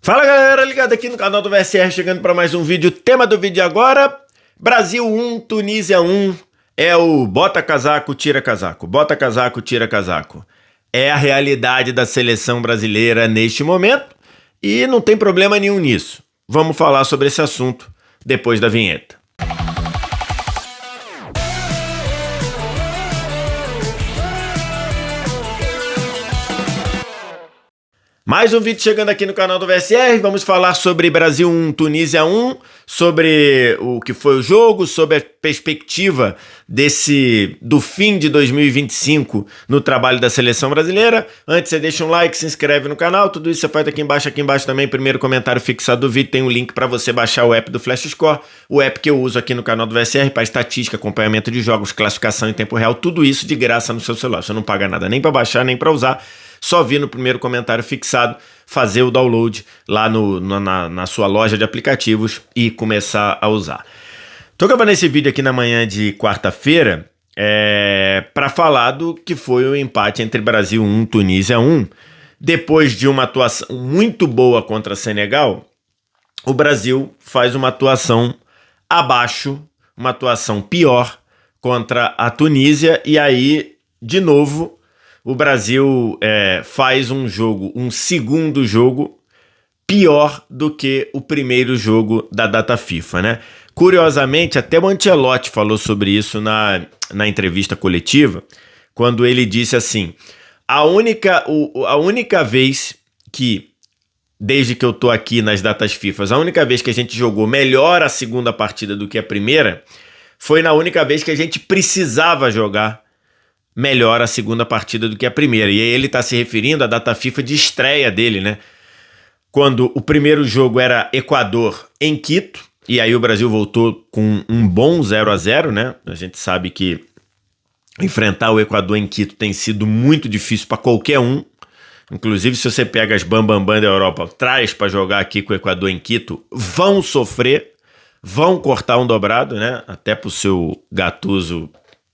Fala galera, ligado aqui no canal do VSR, chegando para mais um vídeo. Tema do vídeo agora: Brasil 1, Tunísia 1. É o bota casaco, tira casaco, bota casaco, tira casaco. É a realidade da seleção brasileira neste momento e não tem problema nenhum nisso. Vamos falar sobre esse assunto depois da vinheta. Mais um vídeo chegando aqui no canal do VSR, vamos falar sobre Brasil 1, Tunísia 1, sobre o que foi o jogo, sobre a perspectiva do fim de 2025 no trabalho da seleção brasileira. Antes você deixa um like, se inscreve no canal, tudo isso você faz aqui embaixo também, primeiro comentário fixado do vídeo, tem um link para você baixar o app do Flash Score, o app que eu uso aqui no canal do VSR para estatística, acompanhamento de jogos, classificação em tempo real, tudo isso de graça no seu celular, você não paga nada nem para baixar, nem para usar. Só vir no primeiro comentário fixado, fazer o download lá na sua loja de aplicativos e começar a usar. Tô gravando esse vídeo aqui na manhã de quarta-feira para falar do que foi o empate entre Brasil 1 e Tunísia 1. Depois de uma atuação muito boa contra Senegal, o Brasil faz uma atuação abaixo, uma atuação pior contra a Tunísia e aí, de novo, o Brasil faz um segundo jogo pior do que o primeiro jogo da data FIFA, né? Curiosamente, até o Ancelotti falou sobre isso na entrevista coletiva, quando ele disse assim: a única vez que, desde que eu tô aqui nas datas FIFA, a única vez que a gente jogou melhor a segunda partida do que a primeira, foi na única vez que a gente precisava jogar melhor a segunda partida do que a primeira. E aí ele está se referindo à data FIFA de estreia dele, né? Quando o primeiro jogo era Equador em Quito, e aí o Brasil voltou com um bom 0-0, né? A gente sabe que enfrentar o Equador em Quito tem sido muito difícil para qualquer um. Inclusive, se você pega as bambambam da Europa, traz para jogar aqui com o Equador em Quito, vão sofrer, vão cortar um dobrado, né? Até pro seu Gattuso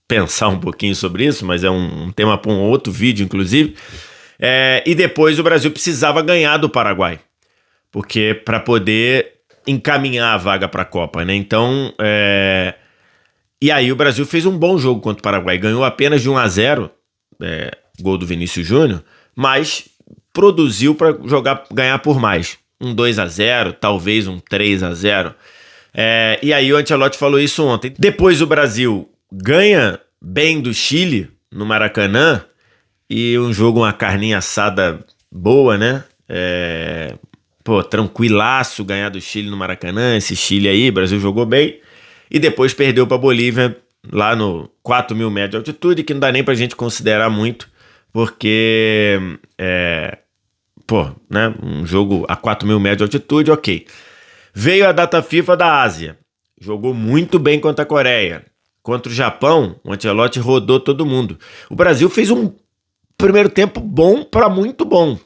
pensar um pouquinho sobre isso, mas é um tema para um outro vídeo, inclusive. E depois o Brasil precisava ganhar do Paraguai, porque para poder encaminhar a vaga para a Copa, né? Então, e aí o Brasil fez um bom jogo contra o Paraguai, ganhou apenas de 1-0, gol do Vinícius Júnior, mas produziu para ganhar por mais, um 2-0, talvez um 3-0. E aí o Ancelotti falou isso ontem. Depois o Brasil ganha bem do Chile no Maracanã e um jogo, uma carninha assada boa, né? Tranquilaço ganhar do Chile no Maracanã. Esse Chile aí, o Brasil jogou bem e depois perdeu para a Bolívia lá no 4.000 metros de altitude, que não dá nem pra gente considerar muito, porque né? Um jogo a 4.000 metros de altitude, ok. Veio a data FIFA da Ásia, jogou muito bem contra a Coreia. Contra o Japão, o Ancelotti rodou todo mundo. O Brasil fez um primeiro tempo bom para muito bom.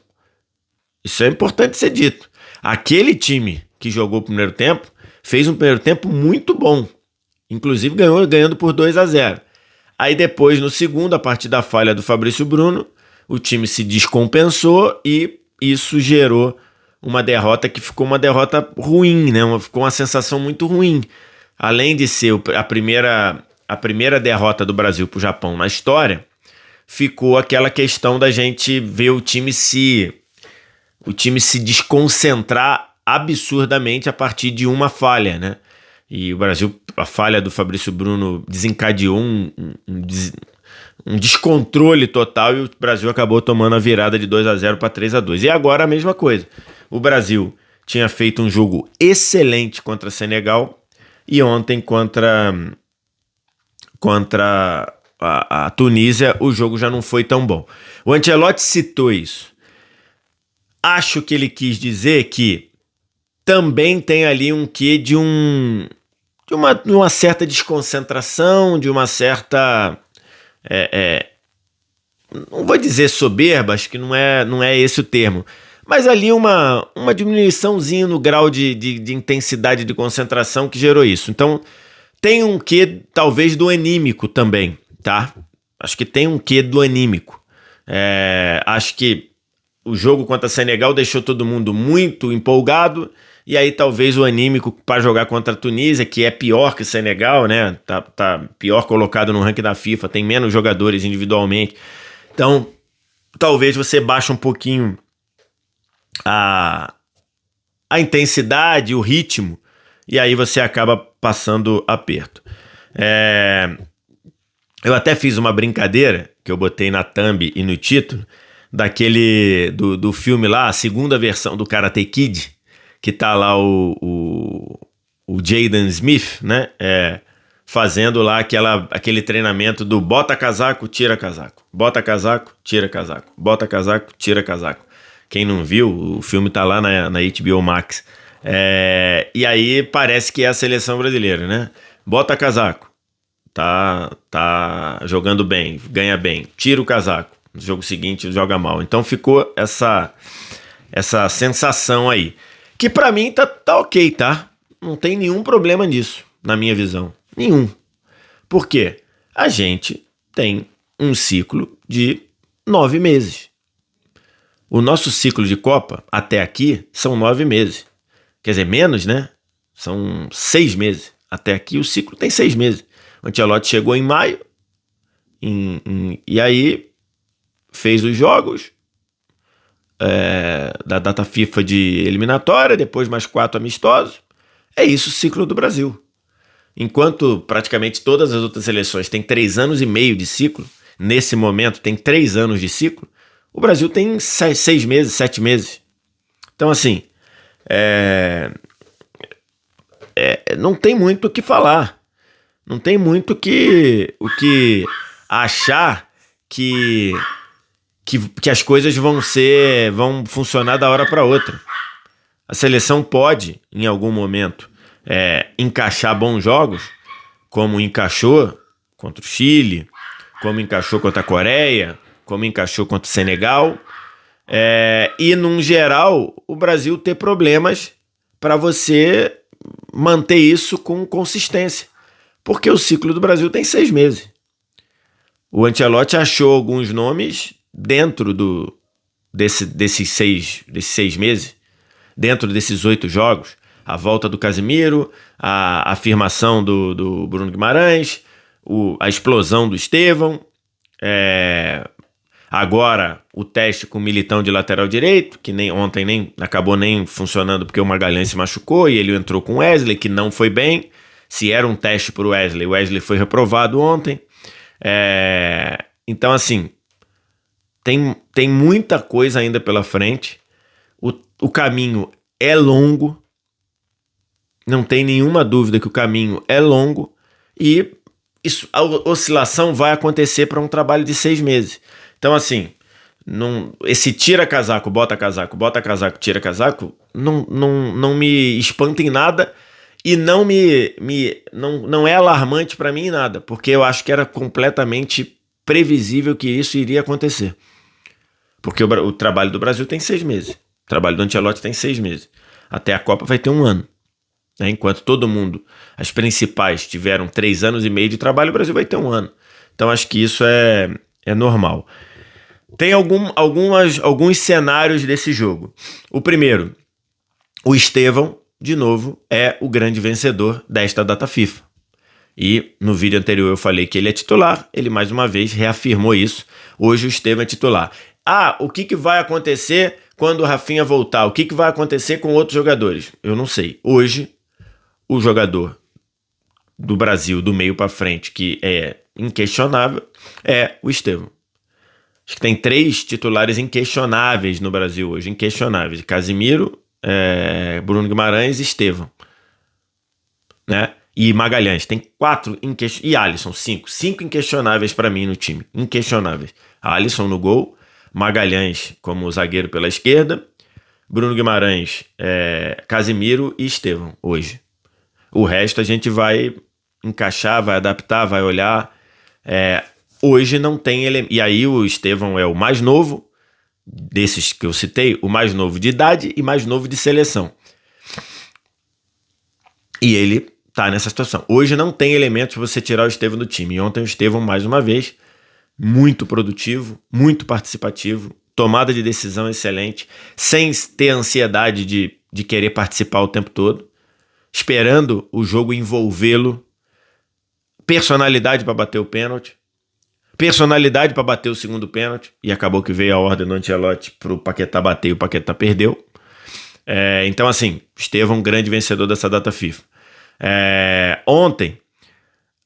Isso é importante ser dito. Aquele time que jogou o primeiro tempo fez um primeiro tempo muito bom. Inclusive ganhando por 2-0. Aí depois, no segundo, a partir da falha do Fabrício Bruno, o time se descompensou e isso gerou uma derrota que ficou uma derrota ruim, né? Ficou uma sensação muito ruim. Além de ser a primeira derrota do Brasil para o Japão na história, ficou aquela questão da gente ver o time se desconcentrar absurdamente a partir de uma falha, né? E o Brasil, a falha do Fabrício Bruno desencadeou um descontrole total e o Brasil acabou tomando a virada de 2-0 para 3-2. E agora a mesma coisa. O Brasil tinha feito um jogo excelente contra Senegal e ontem contra a Tunísia o jogo já não foi tão bom. O Ancelotti citou isso. Acho que ele quis dizer que também tem ali um quê de uma certa desconcentração, de uma certa não vou dizer soberba, acho que não é esse o termo, mas ali uma diminuiçãozinha no grau de intensidade de concentração que gerou isso. Então tem um quê talvez do anímico também, tá? Acho que tem um quê do anímico. Acho que o jogo contra Senegal deixou todo mundo muito empolgado, e aí talvez o anímico para jogar contra a Tunísia, que é pior que o Senegal, né? Tá pior colocado no ranking da FIFA, tem menos jogadores individualmente. Então, talvez você baixe um pouquinho a intensidade, o ritmo, e aí você acaba passando aperto. Eu até fiz uma brincadeira, que eu botei na thumb e no título, do filme lá, a segunda versão do Karate Kid, que tá lá o Jaden Smith, né? Fazendo lá aquele treinamento do bota casaco, tira casaco. Bota casaco, tira casaco. Bota casaco, tira casaco. Quem não viu, o filme tá lá na HBO Max. E aí parece que é a seleção brasileira, né? Bota casaco. Tá jogando bem, ganha bem. Tira o casaco. No jogo seguinte joga mal. Então ficou essa sensação aí. Que pra mim tá ok, tá? Não tem nenhum problema nisso, na minha visão. Nenhum. Por quê? A gente tem um ciclo de 9 meses. O nosso ciclo de Copa, até aqui, são 9 meses. Quer dizer, menos, né? São 6 meses. Até aqui o ciclo tem 6 meses. O Ancelotti chegou em maio, e aí fez os jogos da data FIFA de eliminatória, depois mais 4 amistosos. É isso o ciclo do Brasil. Enquanto praticamente todas as outras seleções têm 3 anos e meio de ciclo, nesse momento tem 3 anos de ciclo, o Brasil tem 6 meses, 7 meses. Então, assim, não tem muito o que falar. Não tem muito o que achar que as coisas vão funcionar da hora para outra. A seleção pode, em algum momento, encaixar bons jogos, como encaixou contra o Chile, como encaixou contra a Coreia, como encaixou contra o Senegal, e, num geral, o Brasil ter problemas para você manter isso com consistência. Porque o ciclo do Brasil tem 6 meses. O Ancelotti achou alguns nomes dentro desses 6 meses, dentro desses 8 jogos. A volta do Casemiro, a afirmação do Bruno Guimarães, a explosão do Estevão, agora o teste com o Militão de lateral direito, que ontem acabou nem funcionando porque o Magalhães se machucou e ele entrou com o Wesley, que não foi bem. Se era um teste para o Wesley foi reprovado ontem. Então, assim, tem muita coisa ainda pela frente. O caminho é longo. Não tem nenhuma dúvida que o caminho é longo. E a oscilação vai acontecer para um trabalho de 6 meses. Então, assim, esse tira casaco, bota casaco, tira casaco, não me espanta em nada. E não é alarmante para mim em nada, porque eu acho que era completamente previsível que isso iria acontecer. Porque o trabalho do Brasil tem 6 meses. O trabalho do Ancelotti tem 6 meses. Até a Copa vai ter 1 ano. Né? Enquanto todo mundo, as principais, tiveram 3 anos e meio de trabalho, o Brasil vai ter 1 ano. Então acho que isso é normal. Tem alguns cenários desse jogo. O primeiro, o Estevão, de novo, é o grande vencedor desta data FIFA. E no vídeo anterior eu falei que ele é titular, ele mais uma vez reafirmou isso. Hoje o Estevão é titular. O que vai acontecer quando o Rafinha voltar? O que vai acontecer com outros jogadores? Eu não sei. Hoje, o jogador do Brasil, do meio para frente, que é inquestionável, é o Estevão. Acho que tem 3 titulares inquestionáveis no Brasil hoje. Inquestionáveis. Casemiro, Bruno Guimarães e Estevão, né? E Magalhães, tem 4 e Alisson, 5 inquestionáveis para mim no time, inquestionáveis. Alisson no gol, Magalhães como zagueiro pela esquerda, Bruno Guimarães, Casemiro e Estevão hoje. O resto a gente vai encaixar, vai adaptar, vai olhar. Hoje não tem e aí o Estevão é o mais novo desses que eu citei, o mais novo de idade e mais novo de seleção. E ele tá nessa situação. Hoje não tem elementos para você tirar o Estevão do time. E ontem o Estevão, mais uma vez, muito produtivo, muito participativo. tomada de decisão excelente, sem ter ansiedade de querer participar o tempo todo, esperando o jogo envolvê-lo, personalidade para bater o pênalti, personalidade para bater o segundo pênalti, e acabou que veio a ordem do Ancelotti para o Paquetá bater e o Paquetá perdeu. Então, assim, Estevão, grande vencedor dessa data FIFA. Ontem,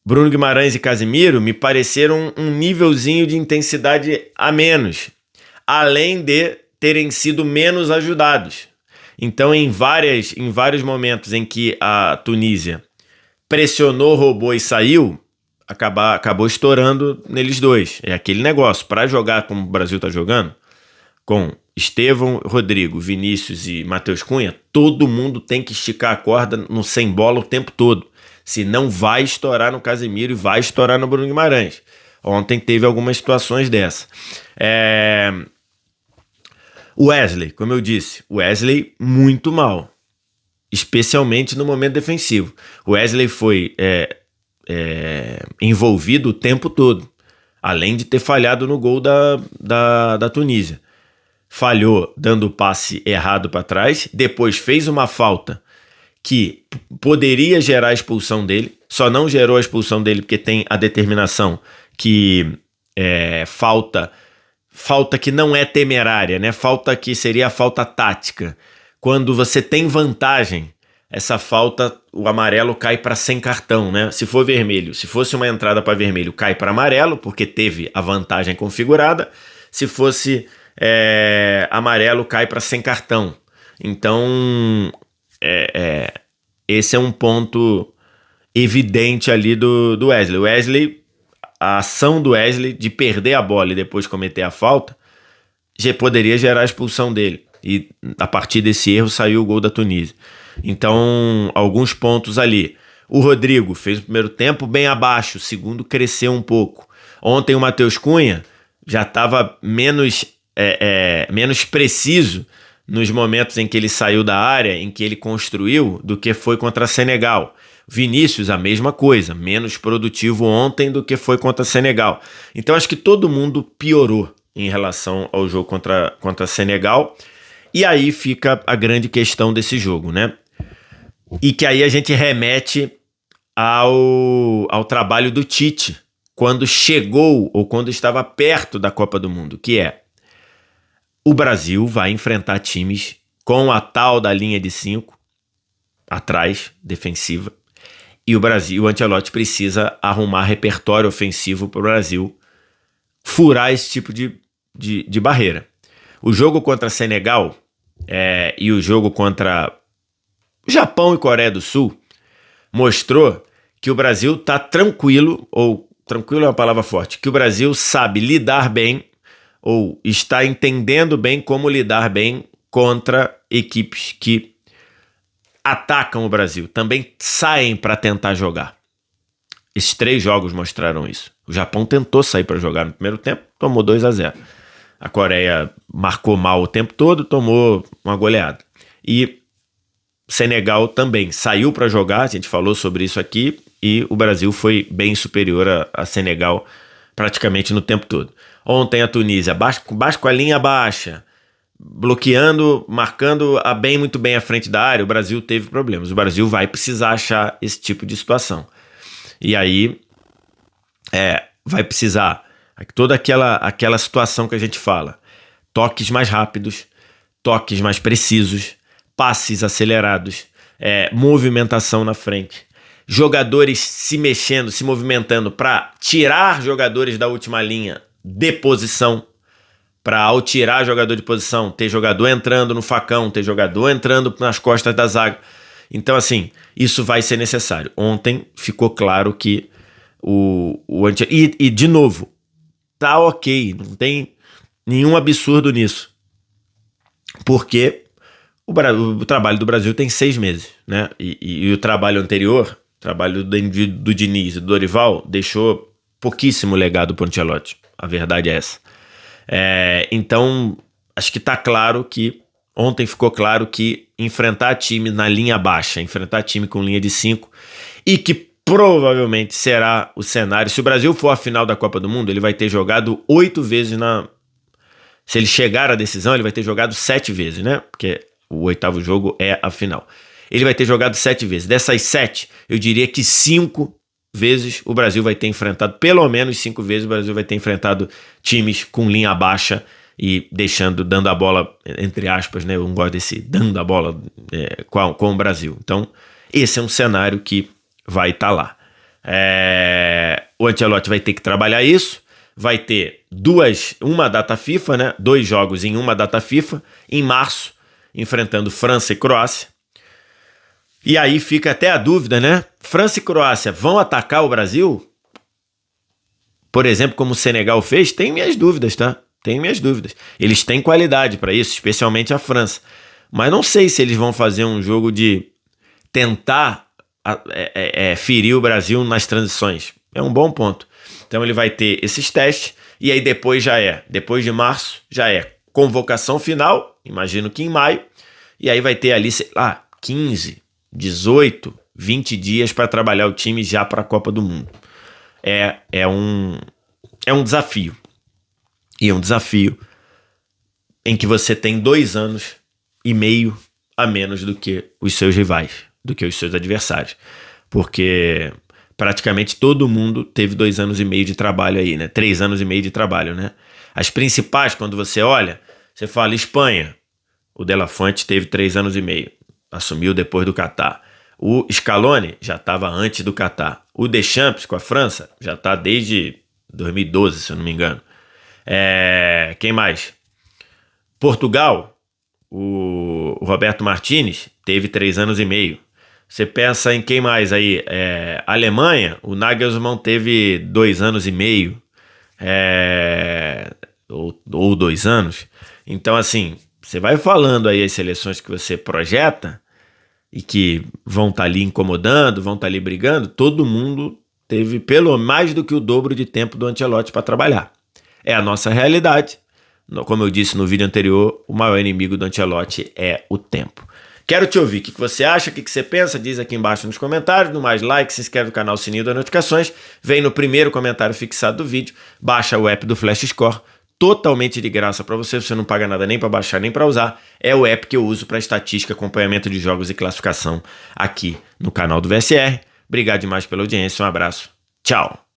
Bruno Guimarães e Casemiro me pareceram um nívelzinho de intensidade a menos, além de terem sido menos ajudados. Então, em vários momentos em que a Tunísia pressionou, roubou e saiu, acabou estourando neles dois. É aquele negócio, para jogar como o Brasil está jogando, com Estevão, Rodrigo, Vinícius e Matheus Cunha, todo mundo tem que esticar a corda no sem bola o tempo todo. Senão vai estourar no Casemiro e vai estourar no Bruno Guimarães. Ontem teve algumas situações dessa. Wesley, como eu disse, Wesley muito mal, especialmente no momento defensivo. Wesley foi envolvido o tempo todo, além de ter falhado no gol da Tunísia. Falhou dando o passe errado para trás, depois fez uma falta que poderia gerar a expulsão dele, só não gerou a expulsão dele porque tem a determinação que falta que não é temerária, né? Falta que seria a falta tática. Quando você tem vantagem, essa falta, o amarelo cai para sem cartão, né? Se for vermelho, se fosse uma entrada para vermelho, cai para amarelo, porque teve a vantagem configurada. Se fosse amarelo, cai para sem cartão. Então, esse é um ponto evidente ali do Wesley. Wesley, a ação do Wesley de perder a bola e depois cometer a falta já poderia gerar a expulsão dele. E a partir desse erro saiu o gol da Tunísia. Então, alguns pontos ali. O Rodrigo fez o primeiro tempo bem abaixo, o segundo cresceu um pouco. Ontem o Matheus Cunha já estava menos preciso nos momentos em que ele saiu da área, em que ele construiu, do que foi contra Senegal. Vinícius, a mesma coisa, menos produtivo ontem do que foi contra Senegal. Então acho que todo mundo piorou em relação ao jogo contra Senegal. E aí fica a grande questão desse jogo, né? E que aí a gente remete ao trabalho do Tite, quando chegou ou quando estava perto da Copa do Mundo, que é: o Brasil vai enfrentar times com a tal da linha de 5 atrás, defensiva, e o Ancelotti precisa arrumar repertório ofensivo para o Brasil furar esse tipo de barreira. O jogo contra Senegal e o jogo contra Japão e Coreia do Sul mostrou que o Brasil está tranquilo, ou tranquilo é uma palavra forte, que o Brasil sabe lidar bem ou está entendendo bem como lidar bem contra equipes que atacam o Brasil, também saem para tentar jogar. Esses 3 jogos mostraram isso. O Japão tentou sair para jogar no primeiro tempo, tomou 2-0. A Coreia marcou mal o tempo todo, tomou uma goleada. E Senegal também saiu para jogar, a gente falou sobre isso aqui, e o Brasil foi bem superior a Senegal praticamente no tempo todo. Ontem a Tunísia, com a linha baixa, bloqueando, marcando muito bem à frente da área, o Brasil teve problemas. O Brasil vai precisar achar esse tipo de situação. E aí vai precisar toda aquela situação que a gente fala: toques mais rápidos, toques mais precisos, passes acelerados, movimentação na frente, jogadores se mexendo, se movimentando para tirar jogadores da última linha de posição, para ao tirar jogador de posição, ter jogador entrando no facão, ter jogador entrando nas costas da zaga. Então, assim, isso vai ser necessário. Ontem ficou claro que de novo, tá ok, não tem nenhum absurdo nisso, porque o trabalho do Brasil tem 6 meses, né? E o trabalho anterior, o trabalho do Diniz e do Dorival, deixou pouquíssimo legado para o Ancelotti. A verdade é essa. Então, acho que tá claro que ontem ficou claro que enfrentar time na linha baixa, enfrentar time com linha de 5, e que provavelmente será o cenário. Se o Brasil for à final da Copa do Mundo, ele vai ter jogado 8 vezes Se ele chegar à decisão, ele vai ter jogado 7 vezes, né? Porque o 8º jogo é a final. Ele vai ter jogado 7 vezes. Dessas 7, eu diria que 5 vezes o Brasil vai ter enfrentado, pelo menos 5 vezes o Brasil vai ter enfrentado times com linha baixa e dando a bola, entre aspas, né? Eu não gosto desse dando a bola com o Brasil. Então, esse é um cenário que vai estar lá. O Ancelotti vai ter que trabalhar isso. Vai ter uma data FIFA, né? 2 jogos em uma data FIFA, em março, enfrentando França e Croácia. E aí fica até a dúvida, né? França e Croácia vão atacar o Brasil? Por exemplo, como o Senegal fez? Tenho minhas dúvidas, tá? Tenho minhas dúvidas. Eles têm qualidade para isso, especialmente a França. Mas não sei se eles vão fazer um jogo de tentar ferir o Brasil nas transições. É um bom ponto. Então ele vai ter esses testes e aí depois de março, já é convocação final, imagino que em maio, e aí vai ter ali, sei lá, 15, 18, 20 dias para trabalhar o time já para a Copa do Mundo. É um desafio. E é um desafio em que você tem 2 anos e meio a menos do que os seus rivais, do que os seus adversários. Porque praticamente todo mundo teve 2 anos e meio de trabalho aí, né? 3 anos e meio de trabalho, né? As principais, quando você olha, você fala Espanha. O De La Fuente teve 3 anos e meio. Assumiu depois do Catar. O Scaloni já estava antes do Catar. O Deschamps com a França já está desde 2012, se eu não me engano. Quem mais? Portugal, o Roberto Martínez teve 3 anos e meio. Você pensa em quem mais aí? Alemanha, o Nagelsmann teve 2 anos e meio, ou 2 anos. Então, assim, você vai falando aí as seleções que você projeta e que vão estar ali incomodando, vão estar ali brigando, todo mundo teve pelo mais do que o dobro de tempo do Ancelotti para trabalhar. É a nossa realidade. Como eu disse no vídeo anterior, o maior inimigo do Ancelotti é o tempo. Quero te ouvir. O que você acha? O que você pensa? Diz aqui embaixo nos comentários. No mais, like, se inscreve no canal, sininho das notificações. Vem no primeiro comentário fixado do vídeo. Baixa o app do Flash Score. Totalmente de graça para você. Você não paga nada nem para baixar nem para usar. É o app que eu uso para estatística, acompanhamento de jogos e classificação aqui no canal do VSR. Obrigado demais pela audiência. Um abraço. Tchau.